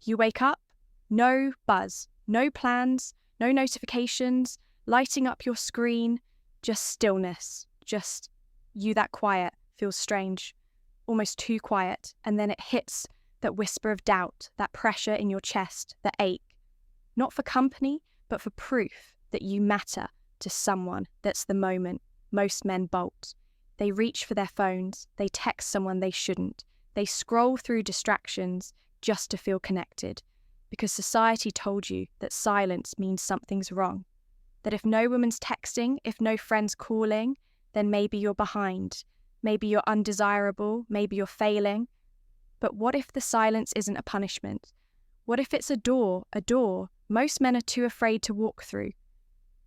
You wake up, no buzz, no plans, no notifications, lighting up your screen, just stillness, just you. That quiet feels strange, almost too quiet, and then it hits that whisper of doubt, that pressure in your chest, that ache. Not for company, but for proof that you matter to someone. That's the moment most men bolt. They reach for their phones, they text someone they shouldn't, they scroll through distractions just to feel connected, because society told you that silence means something's wrong, that if no woman's texting, if no friend's calling, then maybe you're behind, maybe you're undesirable, maybe you're failing. But what if the silence isn't a punishment? What if it's a door most men are too afraid to walk through?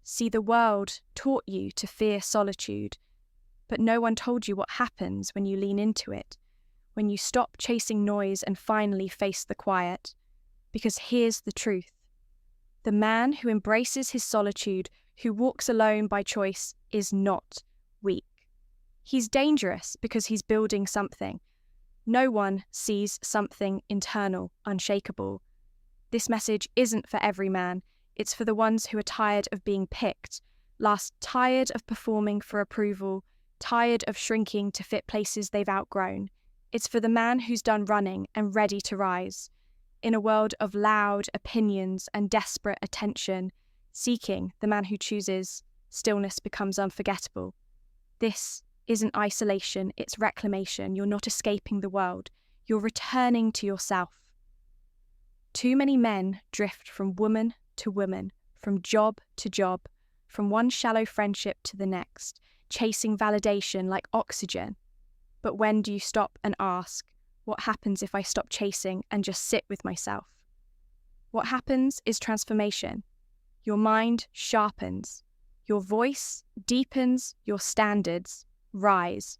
See, the world taught you to fear solitude, but no one told you what happens when you lean into it, when you stop chasing noise and finally face the quiet. Because here's the truth. The man who embraces his solitude, who walks alone by choice, is not weak. He's dangerous because he's building something. No one sees something internal, unshakable. This message isn't for every man. It's for the ones who are tired of being picked, tired of performing for approval, tired of shrinking to fit places they've outgrown. It's for the man who's done running and ready to rise. In a world of loud opinions and desperate attention, seeking, the man who chooses stillness becomes unforgettable. This isn't isolation, it's reclamation. You're not escaping the world. You're returning to yourself. Too many men drift from woman to woman, from job to job, from one shallow friendship to the next, chasing validation like oxygen. But when do you stop and ask, what happens if I stop chasing and just sit with myself? What happens is transformation. Your mind sharpens. Your voice deepens. Your standards rise.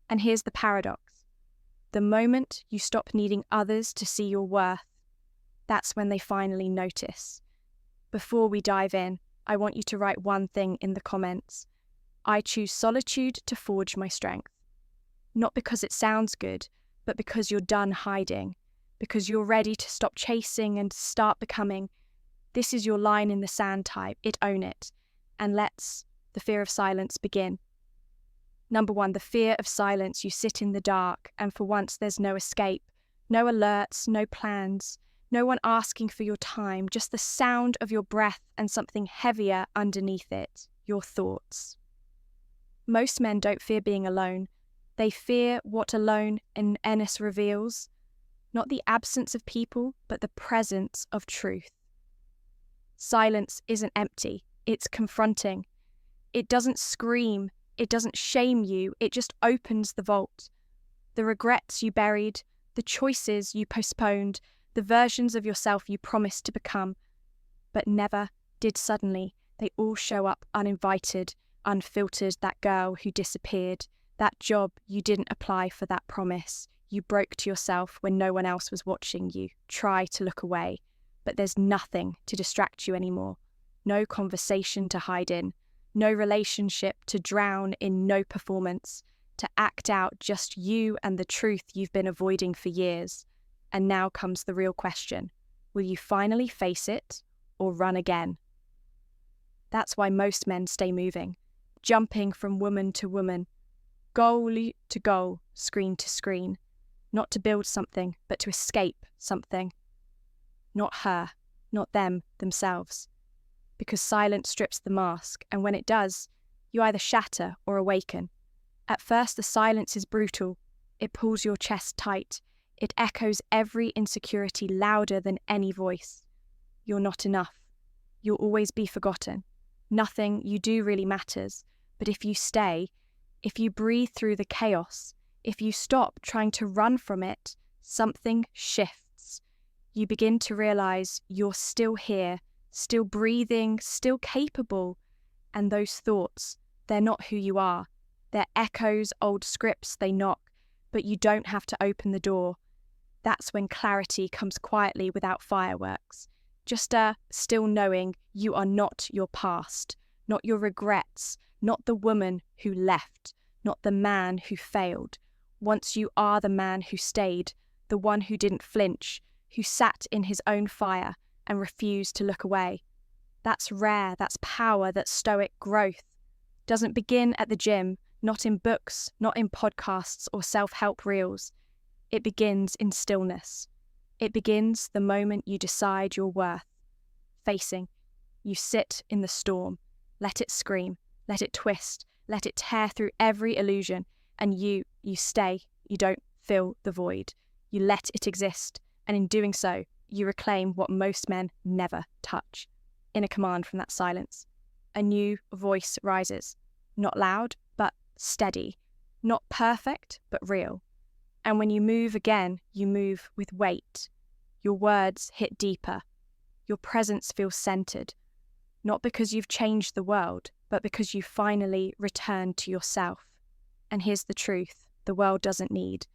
And here's the paradox. The moment you stop needing others to see your worth, that's when they finally notice. Before we dive in, I want you to write one thing in the comments. I choose solitude to forge my strength. Not because it sounds good, but because you're done hiding, because you're ready to stop chasing and start becoming. This is your line in the sand type. Own it. And let's the fear of silence begin. Number 1, the fear of silence. You sit in the dark, and for once there's no escape, no alerts, no plans, no one asking for your time, just the sound of your breath and something heavier underneath it, your thoughts. Most men don't fear being alone. They fear what alone in Ennis reveals, not the absence of people, but the presence of truth. Silence isn't empty, it's confronting. It doesn't scream, it doesn't shame you, it just opens the vault. The regrets you buried, the choices you postponed, the versions of yourself you promised to become, but never did suddenly, they all show up uninvited, unfiltered. That girl who disappeared, that job you didn't apply for, that promise you broke to yourself when no one else was watching you. Try to look away, but there's nothing to distract you anymore. No conversation to hide in, no relationship to drown in, no performance to act out, just you and the truth you've been avoiding for years. And now comes the real question. Will you finally face it or run again? That's why most men stay moving, jumping from woman to woman, goal to goal, screen to screen, not to build something, but to escape something. Not her, not them, themselves. Because silence strips the mask, and when it does, you either shatter or awaken. At first, the silence is brutal. It pulls your chest tight. It echoes every insecurity louder than any voice. You're not enough. You'll always be forgotten. Nothing you do really matters. But if you stay, if you breathe through the chaos, if you stop trying to run from it, something shifts. You begin to realize you're still here, still breathing, still capable. And those thoughts, they're not who you are. They're echoes, old scripts, they knock, but you don't have to open the door. That's when clarity comes quietly without fireworks. Just a still knowing you are not your past, not your regrets, not the woman who left, not the man who failed. Once you are the man who stayed, the one who didn't flinch, who sat in his own fire and refused to look away. That's rare, that's power, that's Stoic growth. Doesn't begin at the gym, not in books, not in podcasts or self-help reels. It begins in stillness. It begins the moment you decide your worth. Facing. You sit in the storm. Let it scream. Let it twist. Let it tear through every illusion. And you stay. You don't fill the void. You let it exist. And in doing so, you reclaim what most men never touch. In a command from that silence, a new voice rises. Not loud, but steady. Not perfect, but real. And when you move again, you move with weight. Your words hit deeper. Your presence feels centered. Not because you've changed the world, but because you finally returned to yourself. And here's the truth, the world doesn't need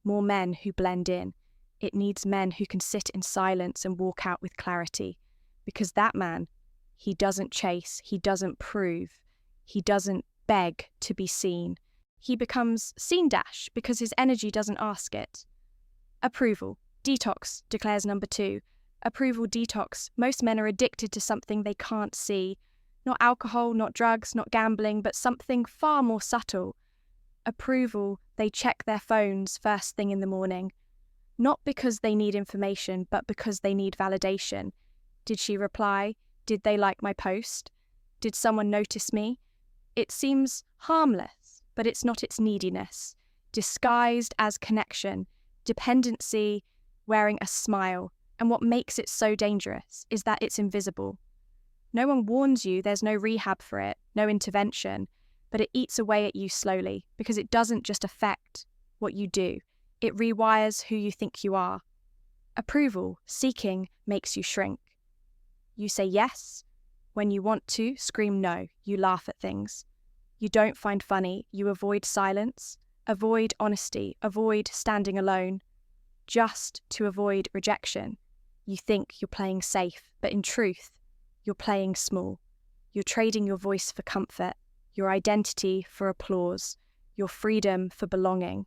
more men who blend in. It needs men who can sit in silence and walk out with clarity. Because that man, he doesn't chase, he doesn't prove, he doesn't beg to be seen. He becomes seen dash because his energy doesn't ask it. Approval. Detox, declares number 2. Approval detox. Most men are addicted to something they can't see. Not alcohol, not drugs, not gambling, but something far more subtle. Approval, they check their phones first thing in the morning. Not because they need information, but because they need validation. Did she reply? Did they like my post? Did someone notice me? It seems harmless, but it's not its neediness. Disguised as connection, dependency, wearing a smile. And what makes it so dangerous is that it's invisible. No one warns you there's no rehab for it, no intervention, but it eats away at you slowly because it doesn't just affect what you do. It rewires who you think you are. Approval, seeking, makes you shrink. You say yes. When you want to, scream no. You laugh at things. You don't find funny. You avoid silence, avoid honesty, avoid standing alone, just to avoid rejection. You think you're playing safe, but in truth, you're playing small. You're trading your voice for comfort, your identity for applause, your freedom for belonging.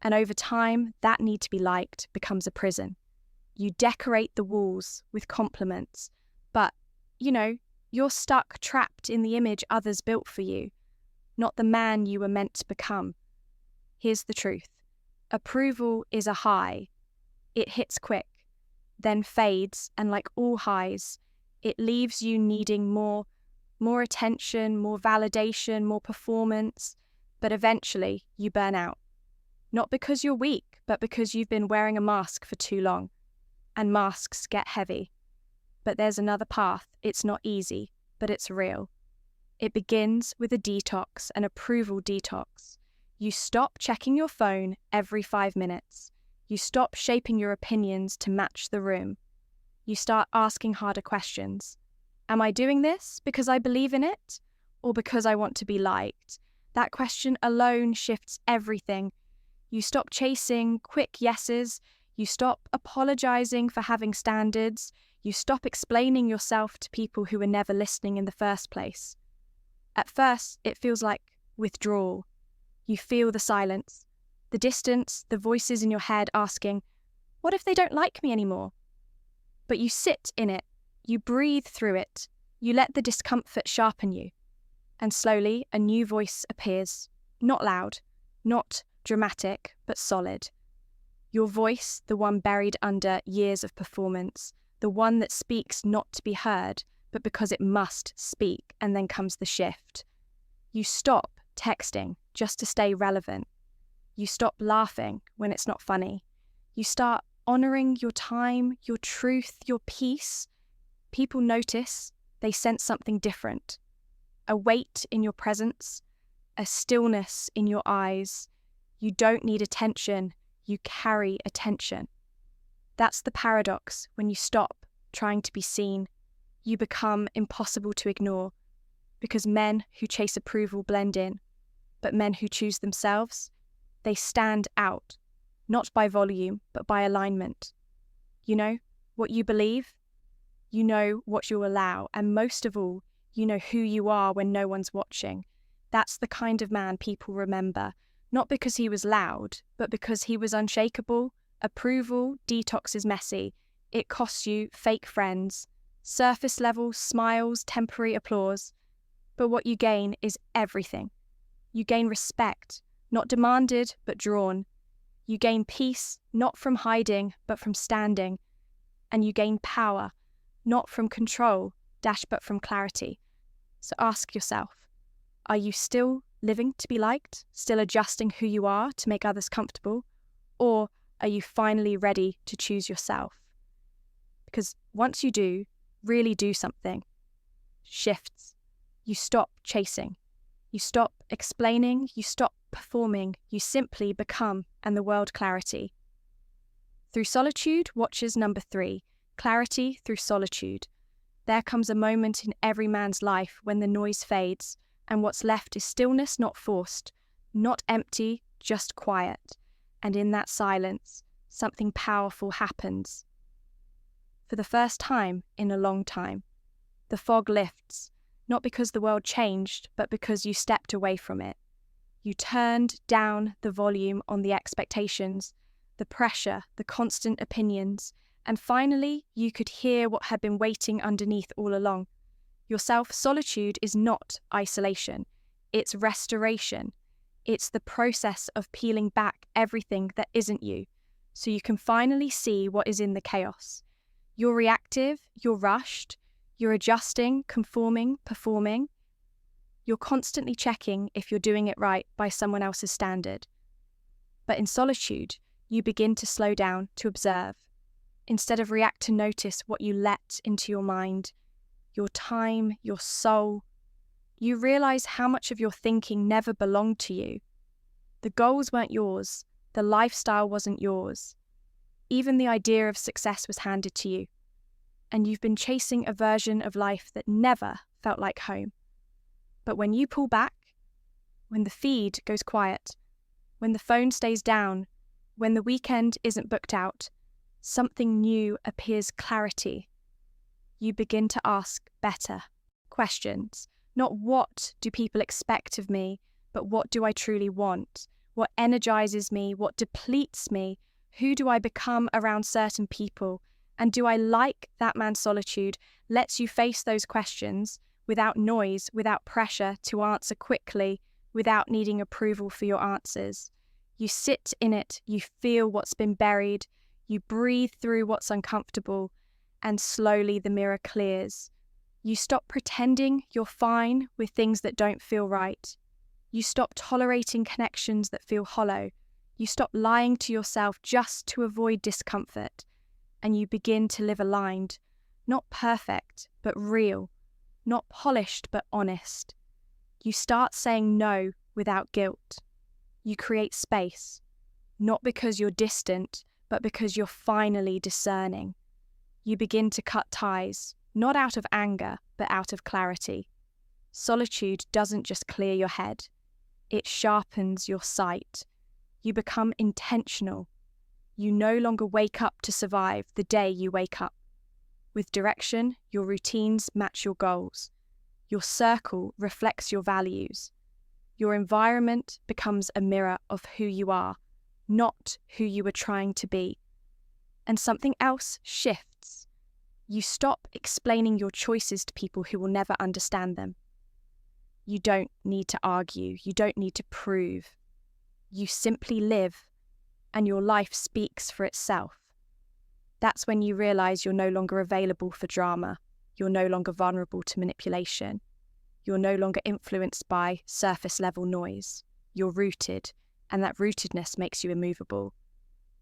And over time, that need to be liked becomes a prison. You decorate the walls with compliments, but, you're stuck, trapped in the image others built for you, not the man you were meant to become. Here's the truth. Approval is a high. It hits quick, then fades, and like all highs, it leaves you needing more attention, more validation, more performance, but eventually you burn out. Not because you're weak, but because you've been wearing a mask for too long. And masks get heavy. But there's another path. It's not easy, but it's real. It begins with a detox, an approval detox. You stop checking your phone every 5 minutes. You stop shaping your opinions to match the room. You start asking harder questions. Am I doing this because I believe in it, or because I want to be liked? That question alone shifts everything. You stop chasing quick yeses. You stop apologizing for having standards. You stop explaining yourself to people who were never listening in the first place. At first, it feels like withdrawal. You feel the silence, the distance, the voices in your head asking, what if they don't like me anymore? But you sit in it. You breathe through it. You let the discomfort sharpen you. And slowly, a new voice appears. Not loud, not dramatic, but solid. Your voice, the one buried under years of performance, the one that speaks not to be heard, but because it must speak, and then comes the shift. You stop texting just to stay relevant. You stop laughing when it's not funny. You start honoring your time, your truth, your peace. People notice, they sense something different. A weight in your presence, a stillness in your eyes. You don't need attention, you carry attention. That's the paradox. When you stop trying to be seen, you become impossible to ignore, because men who chase approval blend in, but men who choose themselves, they stand out, not by volume, but by alignment. You know what you believe, you know what you'll allow, and most of all, you know who you are when no one's watching. That's the kind of man people remember, not because he was loud, but because he was unshakable, Approval detox is messy. It costs you fake friends, surface level smiles, temporary applause. But what you gain is everything. You gain respect, not demanded but drawn. You gain peace, not from hiding but from standing. And you gain power, not from control, but from clarity. So ask yourself, are you still living to be liked, still adjusting who you are to make others comfortable? Or are you finally ready to choose yourself? Because once you do, really do something, shifts. You stop chasing. You stop explaining. You stop performing. You simply become, and the world clarity. Through solitude, watches number 3, clarity through solitude. There comes a moment in every man's life when the noise fades, and what's left is stillness not forced, not empty, just quiet. And in that silence, something powerful happens. For the first time in a long time, the fog lifts, not because the world changed, but because you stepped away from it. You turned down the volume on the expectations, the pressure, the constant opinions, and finally you could hear what had been waiting underneath all along. Your solitude is not isolation, it's restoration. It's the process of peeling back everything that isn't you, so you can finally see what is in the chaos. You're reactive, you're rushed, you're adjusting, conforming, performing. You're constantly checking if you're doing it right by someone else's standard. But in solitude, you begin to slow down, to observe. Instead of react, to notice what you let into your mind, your time, your soul. You realize how much of your thinking never belonged to you. The goals weren't yours. The lifestyle wasn't yours. Even the idea of success was handed to you. And you've been chasing a version of life that never felt like home. But when you pull back, when the feed goes quiet, when the phone stays down, when the weekend isn't booked out, something new appears, clarity. You begin to ask better questions. Not what do people expect of me, but what do I truly want? What energizes me? What depletes me? Who do I become around certain people? And do I like that man's solitude lets you face those questions without noise, without pressure to answer quickly, without needing approval for your answers. You sit in it, you feel what's been buried, you breathe through what's uncomfortable, and slowly the mirror clears. You stop pretending you're fine with things that don't feel right. You stop tolerating connections that feel hollow. You stop lying to yourself just to avoid discomfort. And you begin to live aligned, not perfect, but real, not polished, but honest. You start saying no without guilt. You create space, not because you're distant, but because you're finally discerning. You begin to cut ties, not out of anger, but out of clarity. Solitude doesn't just clear your head, it sharpens your sight. You become intentional. You no longer wake up to survive the day you wake up. With direction, your routines match your goals. Your circle reflects your values. Your environment becomes a mirror of who you are, not who you were trying to be. And something else shifts. You stop explaining your choices to people who will never understand them. You don't need to argue. You don't need to prove. You simply live, and your life speaks for itself. That's when you realize you're no longer available for drama. You're no longer vulnerable to manipulation. You're no longer influenced by surface-level noise. You're rooted, and that rootedness makes you immovable.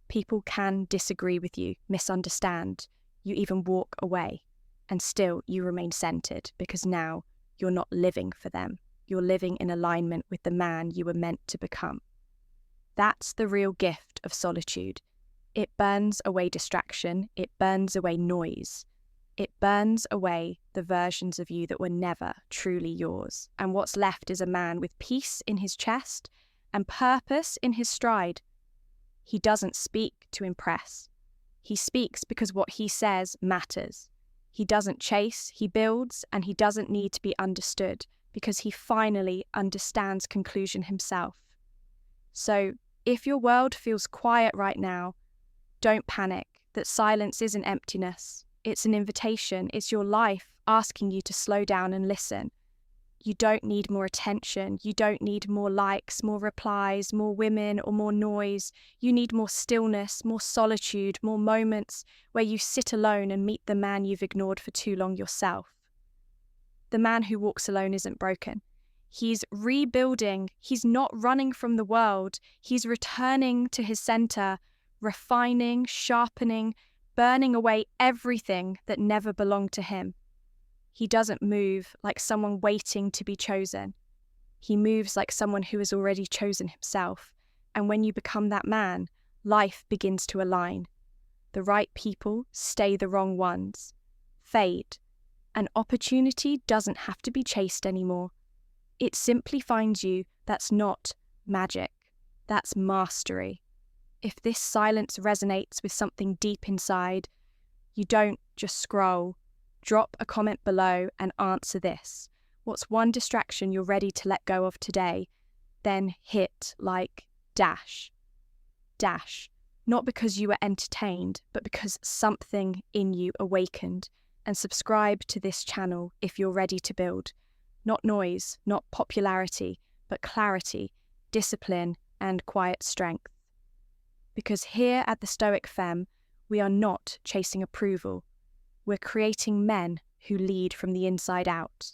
People can disagree with you, misunderstand. You even walk away, and still you remain centered because now you're not living for them. You're living in alignment with the man you were meant to become. That's the real gift of solitude. It burns away distraction. It burns away noise. It burns away the versions of you that were never truly yours. And what's left is a man with peace in his chest and purpose in his stride. He doesn't speak to impress. He speaks because what he says matters. He doesn't chase, he builds, and he doesn't need to be understood because he finally understands conclusion himself. So, if your world feels quiet right now, Don't panic, that silence isn't emptiness. It's an invitation. It's your life asking you to slow down and listen. You don't need more attention. You don't need more likes, more replies, more women, or more noise. You need more stillness, more solitude, more moments where you sit alone and meet the man you've ignored for too long yourself. The man who walks alone isn't broken. He's rebuilding. He's not running from the world. He's returning to his center, refining, sharpening, burning away everything that never belonged to him. He doesn't move like someone waiting to be chosen. He moves like someone who has already chosen himself. And when you become that man, life begins to align. The right people stay the wrong ones, fade. An opportunity doesn't have to be chased anymore. It simply finds you. That's not magic. That's mastery. If this silence resonates with something deep inside, you don't just scroll. Drop a comment below and answer this. What's one distraction you're ready to let go of today? Then hit dash. Dash. Not because you were entertained, but because something in you awakened. And subscribe to this channel if you're ready to build. Not noise, not popularity, but clarity, discipline, and quiet strength. Because here at the Stoic Femme, we are not chasing approval. We're creating men who lead from the inside out.